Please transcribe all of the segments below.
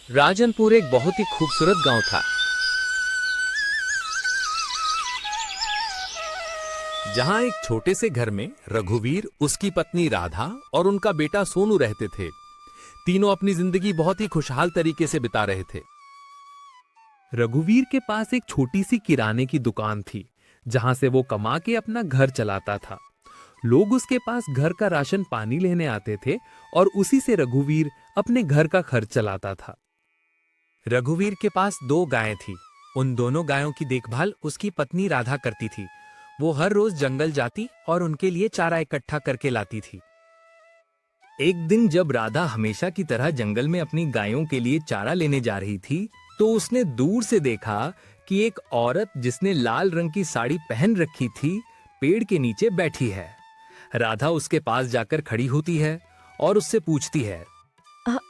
राजनपुर एक बहुत ही खूबसूरत गांव था, जहां एक छोटे से घर में रघुवीर, उसकी पत्नी राधा और उनका बेटा सोनू रहते थे। तीनों अपनी जिंदगी बहुत ही खुशहाल तरीके से बिता रहे थे। रघुवीर के पास एक छोटी सी किराने की दुकान थी, जहां से वो कमा के अपना घर चलाता था। लोग उसके पास घर का राशन पानी लेने आते थे और उसी से रघुवीर अपने घर का खर्च चलाता था। रघुवीर के पास 2 गायें थी। उन दोनों गायों की देखभाल उसकी पत्नी राधा करती थी। वो हर रोज जंगल जाती और उनके लिए चारा इकट्ठा करके लाती थी। एक दिन जब राधा हमेशा की तरह जंगल में अपनी गायों के लिए चारा लेने जा रही थी, तो उसने दूर से देखा कि एक औरत जिसने लाल रंग की साड़ी पहन रखी थी, पेड़ के नीचे बैठी है। राधा उसके पास जाकर खड़ी होती है और उससे पूछती है,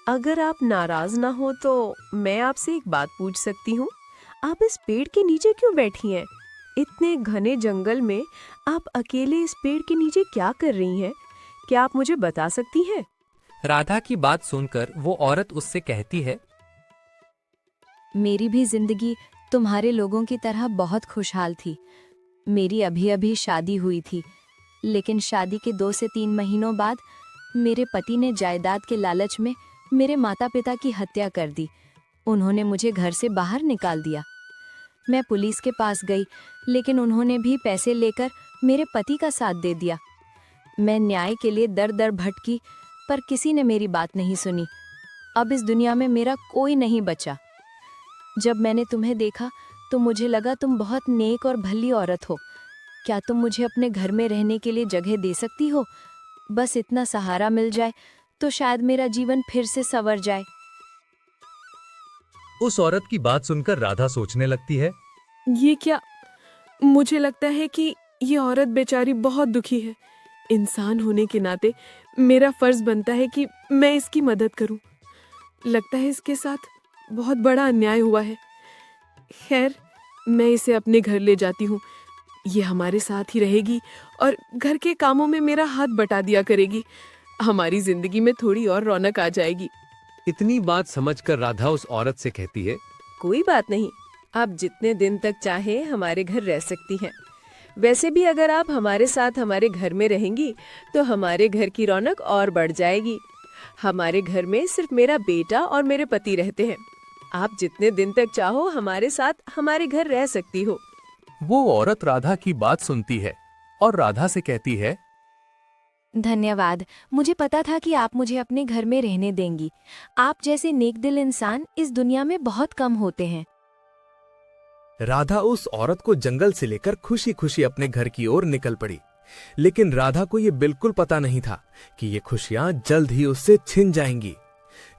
अगर आप नाराज ना हो तो मैं आपसे एक बात पूछ सकती हूँ? आप इस पेड़ के नीचे क्यों बैठी हैं? इतने घने जंगल में आप अकेले इस पेड़ के नीचे क्या कर रही हैं? क्या आप मुझे बता सकती हैं? राधा की बात सुनकर वो औरत उससे कहती है, मेरी भी जिंदगी तुम्हारे लोगों की तरह बहुत खुशहाल थी। मेरी अभी अभी शादी हुई थी, लेकिन शादी के 2 से 3 महीनों बाद मेरे पति ने जायदाद के लालच में मेरे माता पिता की हत्या कर दी। उन्होंने मुझे घर से बाहर निकाल दिया। मैं पुलिस के पास गई, लेकिन उन्होंने भी पैसे लेकर मेरे पति का साथ दे दिया। मैं न्याय के लिए दर दर भटकी, पर किसी ने मेरी बात नहीं सुनी। अब इस दुनिया में मेरा कोई नहीं बचा। जब मैंने तुम्हें देखा तो मुझे लगा तुम बहुत नेक और भली औरत हो। क्या तुम मुझे अपने घर में रहने के लिए जगह दे सकती हो? बस इतना सहारा मिल जाए तो शायद मेरा जीवन फिर से संवर जाए। उस औरत की बात सुनकर राधा सोचने लगती है, ये क्या? मुझे लगता है कि ये औरत बेचारी बहुत दुखी है। इंसान होने के नाते मेरा फर्ज बनता है कि मैं इसकी मदद करूं। लगता है इसके साथ बहुत बड़ा अन्याय हुआ है। खैर, मैं इसे अपने घर ले जाती हूँ। ये हमारे साथ ही रहेगी और घर के कामों में मेरा हाथ बटा दिया करेगी। हमारी जिंदगी में थोड़ी और रौनक आ जाएगी। इतनी बात समझकर राधा उस औरत से कहती है, कोई बात नहीं, आप जितने दिन तक चाहे हमारे घर रह सकती हैं। वैसे भी अगर आप हमारे साथ हमारे घर में रहेंगी तो हमारे घर की रौनक और बढ़ जाएगी। हमारे घर में सिर्फ मेरा बेटा और मेरे पति रहते हैं। आप जितने दिन तक चाहो हमारे साथ हमारे घर रह सकती हो। वो औरत राधा की बात सुनती है और राधा से कहती है, धन्यवाद। मुझे पता था कि आप मुझे अपने घर में रहने देंगी। आप जैसे नेक दिल इंसान इस दुनिया में बहुत कम होते हैं। राधा उस औरत को जंगल से लेकर खुशी खुशी अपने घर की ओर निकल पड़ी। लेकिन राधा को ये बिल्कुल पता नहीं था कि ये खुशियां जल्द ही उससे छिन जाएंगी।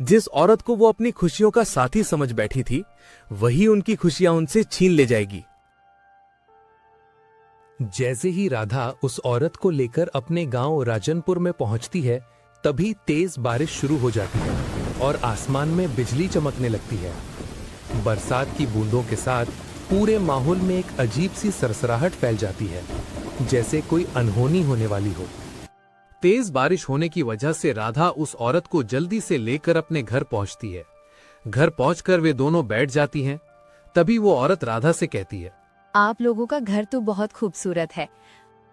जिस औरत को वो अपनी खुशियों का साथी समझ बैठी थी, वही उनकी खुशियां उनसे छीन ले जाएगी। जैसे ही राधा उस औरत को लेकर अपने गांव राजनपुर में पहुंचती है, तभी तेज बारिश शुरू हो जाती है और आसमान में बिजली चमकने लगती है। बरसात की बूंदों के साथ पूरे माहौल में एक अजीब सी सरसराहट फैल जाती है, जैसे कोई अनहोनी होने वाली हो। तेज बारिश होने की वजह से राधा उस औरत को जल्दी से लेकर अपने घर पहुंचती है। घर पहुंचकर वे दोनों बैठ जाती हैं। तभी वो औरत राधा से कहती है, आप लोगों का घर तो बहुत खूबसूरत है।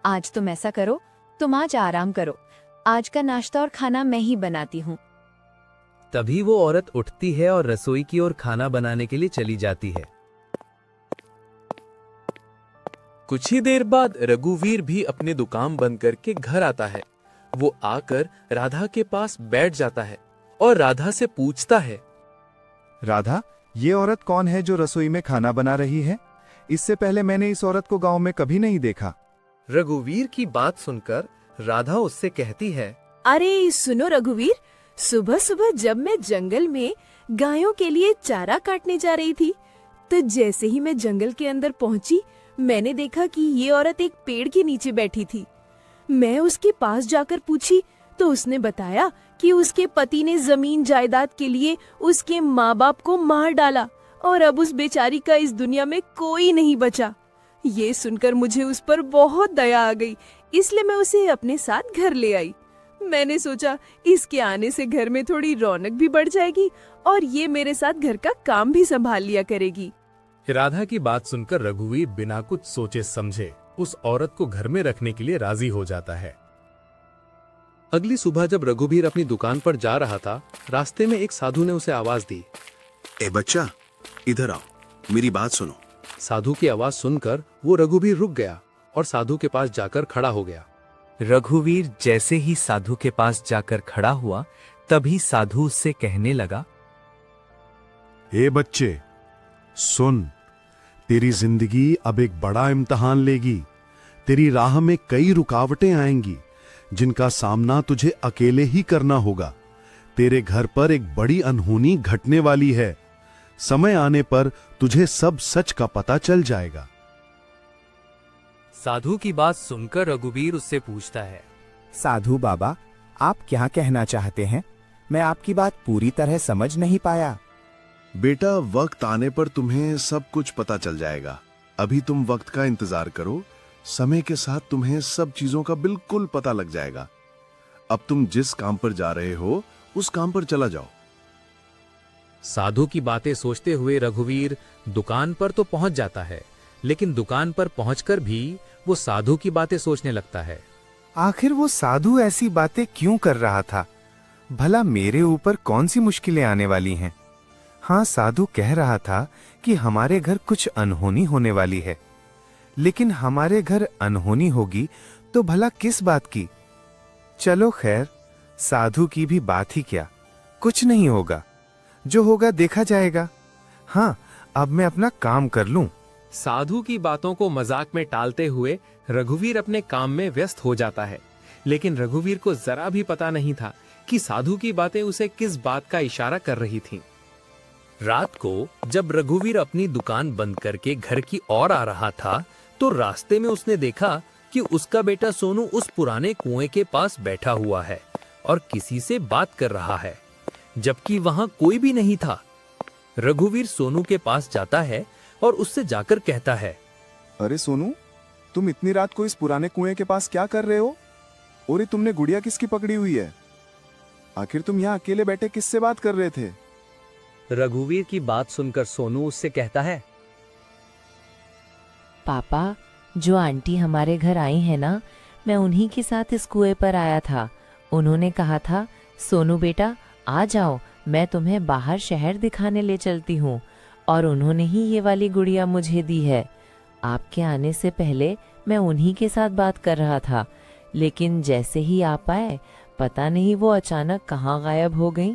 आज तुम ऐसा करो, तुम आज आराम करो। आज का नाश्ता और खाना मैं ही बनाती हूँ। तभी वो औरत उठती है और रसोई की ओर खाना बनाने के लिए चली जाती है। कुछ ही देर बाद रघुवीर भी अपनी दुकान बंद करके घर आता है। वो आकर राधा के पास बैठ जाता है और राधा से पूछता है, राधा, ये औरत कौन है जो रसोई में खाना बना रही है? इससे पहले मैंने इस औरत को गांव में कभी नहीं देखा। रघुवीर की बात सुनकर राधा उससे कहती है, अरे सुनो रघुवीर, सुबह सुबह जब मैं जंगल में गायों के लिए चारा काटने जा रही थी, तो जैसे ही मैं जंगल के अंदर पहुंची, मैंने देखा कि ये औरत एक पेड़ के नीचे बैठी थी। मैं उसके पास जाकर पूछी तो उसने बताया कि उसके पति ने जमीन जायदाद के लिए उसके माँ बाप को मार डाला और अब उस बेचारी का इस दुनिया में कोई नहीं बचा। ये सुनकर मुझे उस पर बहुत दया आ गई, इसलिए मैं उसे अपने साथ घर ले आई। मैंने सोचा इसके आने से घर में थोड़ी रौनक भी बढ़ जाएगी और ये मेरे साथ घर का काम भी संभाल लिया करेगी। राधा की बात सुनकर रघुवीर बिना कुछ सोचे समझे उस औरत को घर में रखने के लिए राजी हो जाता है। अगली सुबह जब रघुवीर अपनी दुकान पर जा रहा था, रास्ते में एक साधु ने उसे आवाज दी। ए बच्चा, इधर आओ, मेरी बात सुनो। साधु की आवाज सुनकर वो रघुवीर रुक गया और साधु के पास जाकर खड़ा हो गया। रघुवीर जैसे ही साधु के पास जाकर खड़ा हुआ, तभी साधु उससे कहने लगा, ए बच्चे, सुन, तेरी जिंदगी अब एक बड़ा इम्तिहान लेगी। तेरी राह में कई रुकावटें आएंगी जिनका सामना तुझे अकेले ही करना होगा। तेरे घर पर एक बड़ी अनहोनी घटने वाली है। समय आने पर तुझे सब सच का पता चल जाएगा। साधु की बात सुनकर रघुवीर उससे पूछता है, साधु बाबा, आप क्या कहना चाहते हैं? मैं आपकी बात पूरी तरह समझ नहीं पाया। बेटा, वक्त आने पर तुम्हें सब कुछ पता चल जाएगा। अभी तुम वक्त का इंतजार करो। समय के साथ तुम्हें सब चीजों का बिल्कुल पता लग जाएगा। अब तुम जिस काम पर जा रहे हो उस काम पर चला जाओ। साधु की बातें सोचते हुए रघुवीर दुकान पर तो पहुंच जाता है, लेकिन दुकान पर पहुंचकर भी वो साधु की बातें सोचने लगता है। आखिर वो साधु ऐसी बातें क्यों कर रहा था? भला मेरे ऊपर कौन सी मुश्किलें आने वाली हैं? हाँ, साधु कह रहा था कि हमारे घर कुछ अनहोनी होने वाली है, लेकिन हमारे घर अनहोनी होगी तो भला किस बात की? चलो खैर, साधु की भी बात ही क्या, कुछ नहीं होगा, जो होगा देखा जाएगा। हाँ, अब मैं अपना काम कर लूं। साधु की बातों को मजाक में टालते हुए रघुवीर अपने काम में व्यस्त हो जाता है, लेकिन रघुवीर को जरा भी पता नहीं था कि साधु की बातें उसे किस बात का इशारा कर रही थीं। रात को जब रघुवीर अपनी दुकान बंद करके घर की ओर आ रहा था, तो रास्ते में उसने देखा कि उसका बेटा सोनू उस पुराने कुएं के पास बैठा हुआ है और किसी से बात कर रहा है, जबकि वहां कोई भी नहीं था। रघुवीर सोनू के पास जाता है और उससे जाकर कहता है, अरे सोनू, तुम इतनी रात को इस पुराने कुएं के पास क्या कर रहे हो? और ये तुमने गुड़िया किसकी पकड़ी हुई है? आखिर तुम यहाँ अकेले बैठे किससे बात कर रहे थे? रघुवीर की बात सुनकर सोनू उससे कहता है, पापा, जो आंटी हमारे घर आई है ना, मैं उन्हीं के साथ इस कुएं पर आया था। उन्होंने कहा था, सोनू बेटा आ जाओ, मैं तुम्हें बाहर शहर दिखाने ले चलती हूँ, और उन्होंने ही ये वाली गुड़िया मुझे दी है। आपके आने से पहले मैं उन्हीं के साथ बात कर रहा था, लेकिन जैसे ही आप आए, पता नहीं वो अचानक कहाँ गायब हो गई।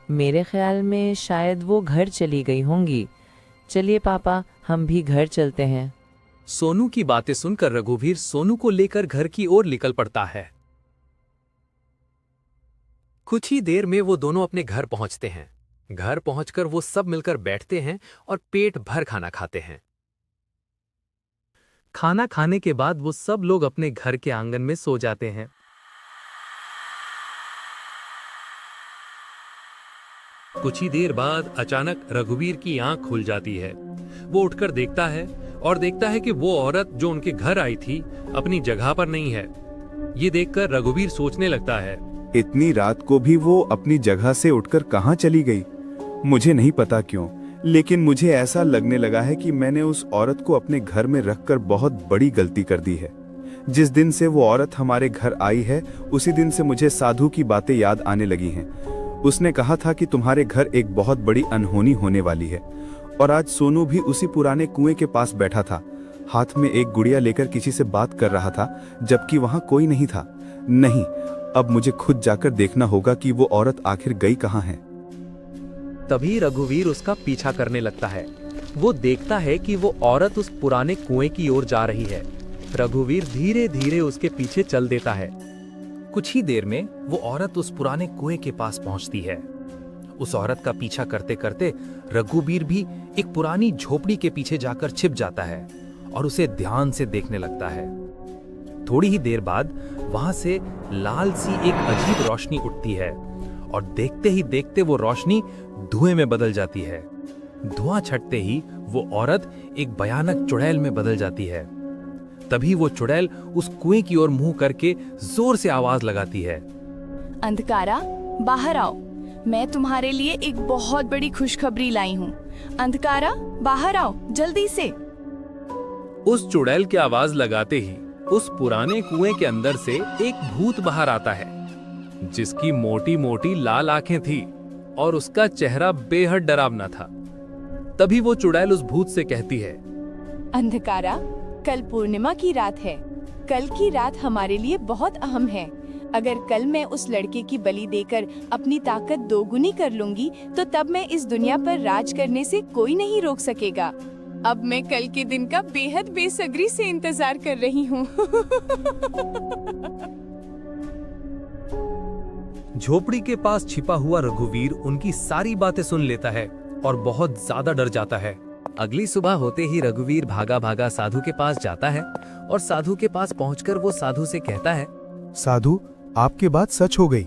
मेरे ख्याल में शायद वो घर चली गई होंगी। चलिए पापा, हम भी घर चलते हैं। सोनू की बातें सुनकर रघुवीर सोनू को लेकर घर की ओर निकल पड़ता है। कुछ ही देर में वो दोनों अपने घर पहुंचते हैं। घर पहुंचकर वो सब मिलकर बैठते हैं और पेट भर खाना खाते हैं। खाना खाने के बाद वो सब लोग अपने घर के आंगन में सो जाते हैं। कुछ ही देर बाद अचानक रघुवीर की आंख खुल जाती है। वो उठकर देखता है और देखता है कि वो औरत जो उनके घर आई थी अपनी जगह पर नहीं है। ये देखकर रघुवीर सोचने लगता है, इतनी रात को भी वो अपनी जगह से उठकर कहाँ चली गई? मुझे नहीं पता क्यों, लेकिन मुझे ऐसा लगने लगा है कि मैंने उस औरत को अपने घर में रखकर बहुत बड़ी गलती कर दी है। जिस दिन से वो औरत हमारे घर आई है, उसी दिन से मुझे साधु की बातें याद आने लगी हैं। उसने कहा था कि तुम्हारे घर एक बहुत बड़ी अनहोनी होने वाली है, और आज सोनू भी उसी पुराने कुएं के पास बैठा था, हाथ में एक गुड़िया लेकर किसी से बात कर रहा था, जबकि वहां कोई नहीं था। नहीं, अब मुझे खुद जाकर देखना होगा कि वो औरत आखिर गई कहाँ है। तभी रघुवीर उसका पीछा करने लगता है। वो देखता है कि वो औरत उस पुराने कुएं की ओर जा रही है। रघुवीर धीरे धीरे उसके पीछे चल देता है। कुछ ही देर में वो औरत उस पुराने कुएं के पास पहुंचती है। उस औरत का पीछा करते करते रघुवीर भी एक पुरानी झोपड़ी के पीछे जाकर छिप जाता है और उसे ध्यान से देखने लगता है। थोड़ी ही देर बाद वहां से लाल सी एक अजीब रोशनी उठती है और देखते ही देखते वो रोशनी धुएं में बदल जाती है। धुआं छटते ही वो औरत एक भयानक चुड़ैल में बदल जाती है। तभी वो चुड़ैल उस कुएं की ओर मुंह करके जोर से आवाज लगाती है। अंधकारा, बाहर आओ, मैं तुम्हारे लिए एक बहुत बड़ी खुशखबरी लाई हूँ। अंधकारा, बाहर आओ, जल्दी से। उस चुड़ैल की आवाज लगाते ही उस पुराने कुएं के अंदर से एक भूत बाहर आता है, जिसकी मोटी मोटी लाल आंखें थी और उसका चेहरा बेहद डरावना था। तभी वो चुड़ैल उस भूत से कहती है, अंधकारा, कल पूर्णिमा की रात है। कल की रात हमारे लिए बहुत अहम है। अगर कल मैं उस लड़के की बलि देकर अपनी ताकत दोगुनी कर लूंगी, तो तब मैं इस दुनिया पर राज करने से कोई नहीं रोक सकेगा। अब मैं कल के दिन का बेहद बेसब्री से इंतजार कर रही हूँ। झोपड़ी के पास छिपा हुआ रघुवीर उनकी सारी बातें सुन लेता है और बहुत ज्यादा डर जाता है। अगली सुबह होते ही रघुवीर भागा भागा साधु के पास जाता है और साधु के पास पहुंचकर वो साधु से कहता है, साधु, आपकी बात सच हो गई।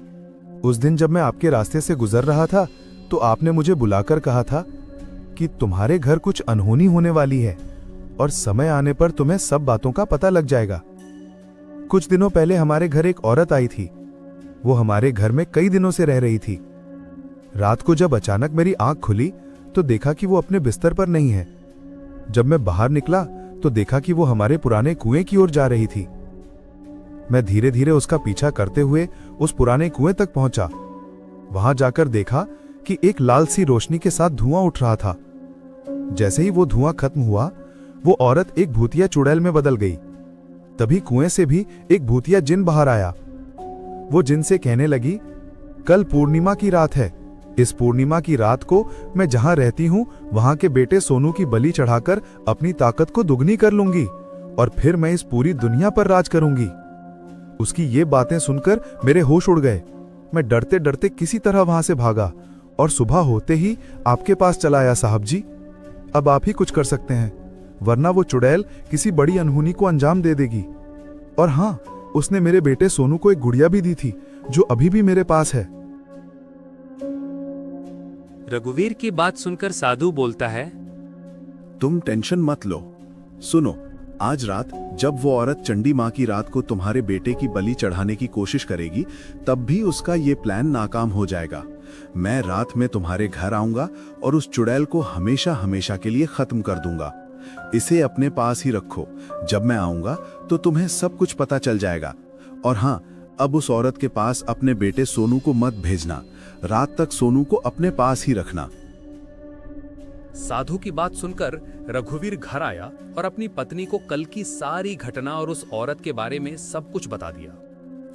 उस दिन जब मैं आपके रास्ते से गुजर रहा था तो आपने मुझे बुलाकर कहा था कि तुम्हारे घर कुछ अनहोनी होने वाली है और समय आने पर तुम्हें सब बातों का पता लग जाएगा। कुछ दिनों पहले हमारे घर एक औरत आई थी। वो हमारे घर में कई दिनों से रह रही थी। रात को जब अचानक मेरी आंख खुली तो देखा कि वो अपने बिस्तर पर नहीं है। जब मैं बाहर निकला तो देखा कि वो हमारे पुराने कुएं की ओर जा रही थी। मैं धीरे धीरे उसका पीछा करते हुए उस पुराने कुएं तक पहुंचा। वहां जाकर देखा कि एक लाल सी रोशनी के साथ धुआं उठ रहा था। जैसे ही वो धुआं खत्म हुआ, वो औरत एक भूतिया चुड़ैल में बदल गई। तभी कुएं से भी एक भूतिया जिन बाहर आया। वो जिन से कहने लगी, कल पूर्णिमा की रात है। इस पूर्णिमा की रात को मैं जहां रहती हूं वहां के बेटे सोनू की बलि चढ़ाकर अपनी ताकत को दुगनी कर लूंगी और फिर मैं इस पूरी दुनिया पर राज करूंगी। उसकी ये बातें सुनकर मेरे होश उड़ गए। मैं डरते डरते किसी तरह वहां से भागा और सुबह होते ही आपके पास चला आया। साहब जी, अब आप ही कुछ कर सकते हैं, वरना वो चुड़ैल किसी बड़ी अनहोनी को अंजाम दे देगी। और हाँ, उसने मेरे बेटे सोनू को एक गुड़िया भी दी थी जो अभी भी मेरे पास है। रघुवीर की बात सुनकर साधु बोलता है, तुम टेंशन मत लो। सुनो, आज रात जब वो औरत चंडी माँ की रात को तुम्हारे बेटे की बलि चढ़ाने की कोशिश करेगी, तब भी उसका ये प्लान नाकाम हो जाएगा। मैं रात में तुम्हारे घर आऊंगा और उस चुड़ैल को हमेशा हमेशा के लिए खत्म कर दूंगा। इसे अपने पास ही रखो। जब मैं आऊंगा तो तुम्हें सब कुछ पता चल जाएगा। और हाँ, अब उस औरत के पास अपने बेटे सोनू को मत भेजना। रात तक सोनू को अपने पास ही रखना। साधु की बात सुनकर रघुवीर घर आया और अपनी पत्नी को कल की सारी घटना और उस औरत के बारे में सब कुछ बता दिया।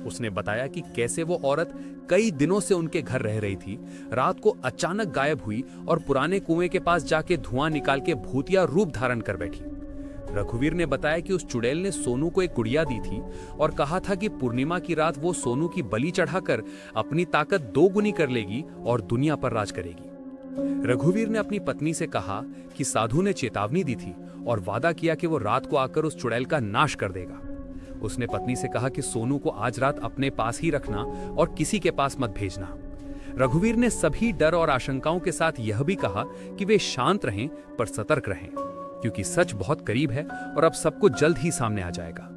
उसने बताया कि कैसे वो औरत कई दिनों से उनके घर रह रही थी, रात को अचानक गायब हुई और पुराने कुएं के पास जाके धुआं निकाल के भूतिया रूप धारण कर बैठी। रघुवीर ने बताया कि उस चुड़ैल ने सोनू को एक गुड़िया दी थी और कहा था कि पूर्णिमा की रात वो सोनू की बलि चढ़ाकर अपनी ताकत दोगुनी कर लेगी और दुनिया पर राज करेगी। रघुवीर ने अपनी पत्नी से कहा कि साधु ने चेतावनी दी थी और वादा किया कि वो रात को आकर उस चुड़ैल का नाश कर देगा। उसने पत्नी से कहा कि सोनू को आज रात अपने पास ही रखना और किसी के पास मत भेजना। रघुवीर ने सभी डर और आशंकाओं के साथ यह भी कहा कि वे शांत रहें पर सतर्क रहें, क्योंकि सच बहुत करीब है और अब सब कुछ जल्द ही सामने आ जाएगा।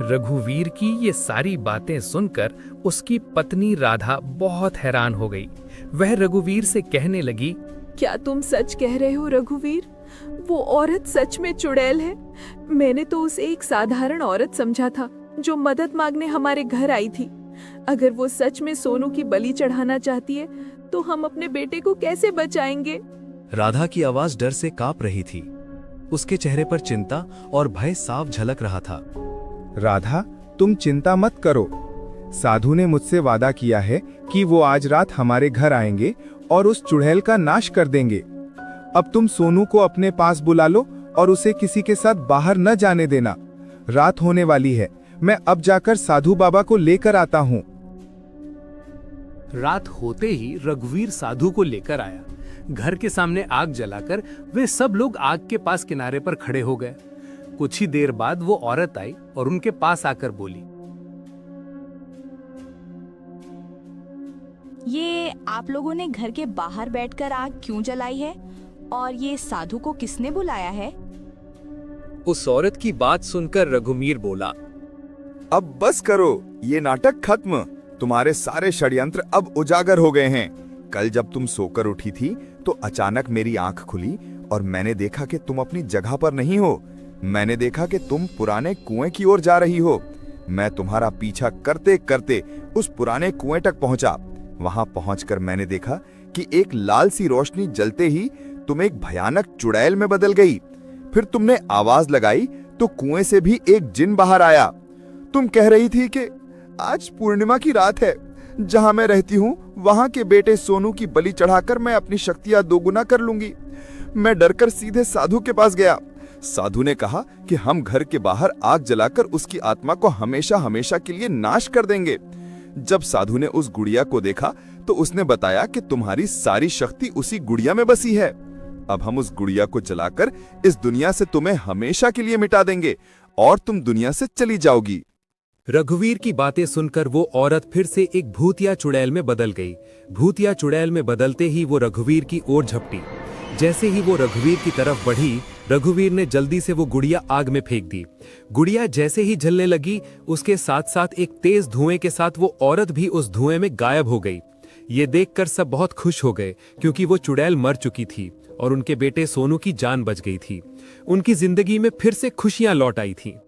रघुवीर की ये सारी बातें सुनकर उसकी पत्नी राधा बहुत हैरान हो गई। वह रघुवीर से कहने लगी, क्या तुम सच कह रहे हो रघुवीर? वो औरत सच में चुड़ैल है। मैंने तो उसे एक साधारण औरत समझा था जो मदद मांगने हमारे घर आई थी। अगर वो सच में सोनू की बलि चढ़ाना चाहती है तो हम अपने बेटे को कैसे बचाएंगे? राधा की आवाज डर से कांप रही थी। उसके चेहरे पर चिंता और भय साफ झलक रहा था। राधा, तुम चिंता मत करो। साधु ने मुझसे वादा किया है कि वो आज रात हमारे घर आएंगे और उस चुड़ैल का नाश कर देंगे। अब तुम सोनू को अपने पास बुला लो और उसे किसी के साथ बाहर न जाने देना। रात होने वाली है। मैं अब जाकर साधु बाबा को लेकर आता हूँ। रात होते ही रघुवीर साधु को लेकर आया। घर के सामने आग जलाकर वे सब लोग आग के पास किनारे पर खड़े हो गए। कुछ ही देर बाद वो औरत आई और उनके पास आकर बोली, ये आप लोगों ने घर के बाहर बैठकर आग क्यों जलाई है और ये साधु को किसने बुलाया है? उस औरत की बात सुनकर रघुवीर बोला, अब बस करो, ये नाटक खत्म। तुम्हारे सारे षड्यंत्र अब उजागर हो गए हैं। कल जब तुम सोकर उठी थी तो अचानक मेरी आंख खुली और मैंने देखा कि तुम अपनी जगह पर नहीं हो। मैंने देखा कि तुम पुराने कुएं की ओर जा रही हो। मैं तुम्हारा पीछा करते करते उस पुराने कुएं तक पहुंचा। वहां पहुंचकर मैंने देखा कि एक लाल सी रोशनी जलते ही तुम एक भयानक चुड़ैल में बदल गई। फिर तुमने आवाज लगाई तो कुएं से भी एक जिन बाहर आया। तुम कह रही थी कि आज पूर्णिमा की रात है, जहां मैं रहती हूं वहां के बेटे सोनू की बलि चढ़ाकर मैं अपनी शक्तियां दोगुना कर लूंगी। मैं डरकर सीधे साधु के पास गया। साधु ने कहा कि हम घर के बाहर आग जलाकर उसकी आत्मा को हमेशा हमेशा के लिए नाश कर देंगे। जब साधु ने उस गुड़िया को देखा तो उसने बताया कि तुम्हारी सारी शक्ति उसी गुड़िया में बसी है। अब हम उस गुड़िया को जलाकर इस दुनिया से तुम्हें हमेशा के लिए मिटा देंगे और तुम दुनिया से चली जाओगी। रघुवीर की बातें सुनकर वो औरत फिर से एक भूतिया चुड़ैल में बदल गई। भूतिया चुड़ैल में बदलते ही वो रघुवीर की ओर झपटी। जैसे ही वो रघुवीर की तरफ बढ़ी, रघुवीर ने जल्दी से वो गुड़िया आग में फेंक दी। गुड़िया जैसे ही जलने लगी, उसके साथ साथ एक तेज धुएं के साथ वो औरत भी उस धुएं में गायब हो गई। ये देखकर सब बहुत खुश हो गए, क्योंकि वो चुड़ैल मर चुकी थी और उनके बेटे सोनू की जान बच गई थी। उनकी जिंदगी में फिर से खुशियां लौट आई थी।